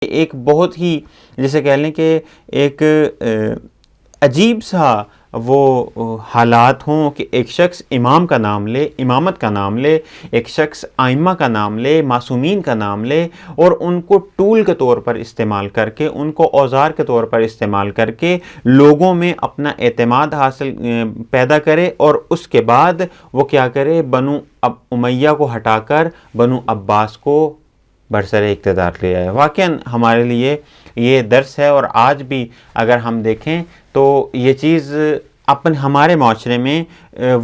ایک بہت ہی جیسے کہہ لیں کہ ایک عجیب سا وہ حالات ہوں کہ ایک شخص امام کا نام لے، امامت کا نام لے، ایک شخص ائمہ کا نام لے، معصومین کا نام لے، اور ان کو ٹول کے طور پر استعمال کر کے، ان کو اوزار کے طور پر استعمال کر کے لوگوں میں اپنا اعتماد حاصل پیدا کرے، اور اس کے بعد وہ کیا کرے، بنو امیہ کو ہٹا کر بنو عباس کو برسر اقتدار لے آئے۔ واقعاً ہمارے لیے یہ درس ہے، اور آج بھی اگر ہم دیکھیں تو یہ چیز ہمارے معاشرے میں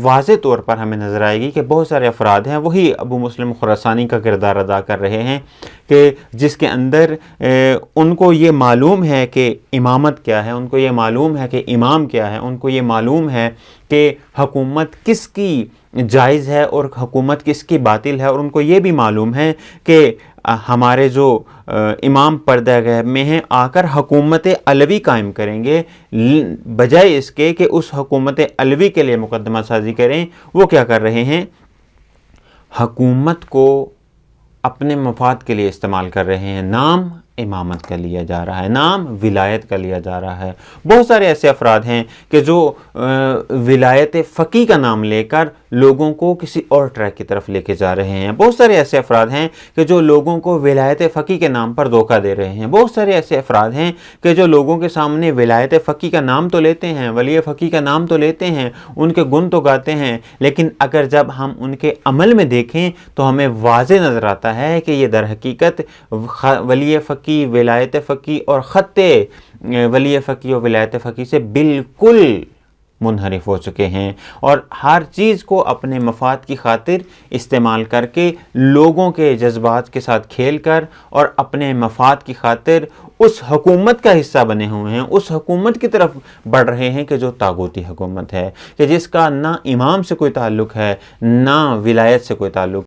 واضح طور پر ہمیں نظر آئے گی کہ بہت سارے افراد ہیں، وہی ابو مسلم خراسانی کا کردار ادا کر رہے ہیں کہ جس کے اندر ان کو یہ معلوم ہے کہ امامت کیا ہے، ان کو یہ معلوم ہے کہ امام کیا ہے، ان کو یہ معلوم ہے کہ حکومت کس کی جائز ہے اور حکومت کس کی باطل ہے، اور ان کو یہ بھی معلوم ہے کہ ہمارے جو امام پردہ غیب میں ہیں آ کر حکومت علوی قائم کریں گے، بجائے اس کے کہ اس حکومت علوی کے لیے مقدمہ سازی کریں، وہ کیا کر رہے ہیں، حکومت کو اپنے مفاد کے لیے استعمال کر رہے ہیں۔ نام امامت کا لیا جا رہا ہے، نام ولایت کا لیا جا رہا ہے۔ بہت سارے ایسے افراد ہیں کہ جو ولایت فقی کا نام لے کر لوگوں کو کسی اور ٹریک کی طرف لے کے جا رہے ہیں۔ بہت سارے ایسے افراد ہیں کہ جو لوگوں کو ولایت فقی کے نام پر دھوکہ دے رہے ہیں۔ بہت سارے ایسے افراد ہیں کہ جو لوگوں کے سامنے ولایت فقی کا نام تو لیتے ہیں، ولی فقی کا نام تو لیتے ہیں، ان کے گن تو گاتے ہیں، لیکن اگر جب ہم ان کے عمل میں دیکھیں تو ہمیں واضح نظر آتا ہے کہ یہ در حقیقت ولی فقی، ولایت فقی اور خط ولی فقی اور ولایت فقی سے بالکل منحرف ہو چکے ہیں، اور ہر چیز کو اپنے مفاد کی خاطر استعمال کر کے لوگوں کے جذبات کے ساتھ کھیل کر اور اپنے مفاد کی خاطر اس حکومت کا حصہ بنے ہوئے ہیں، اس حکومت کی طرف بڑھ رہے ہیں کہ جو طاغوتی حکومت ہے، کہ جس کا نہ امام سے کوئی تعلق ہے، نہ ولایت سے کوئی تعلق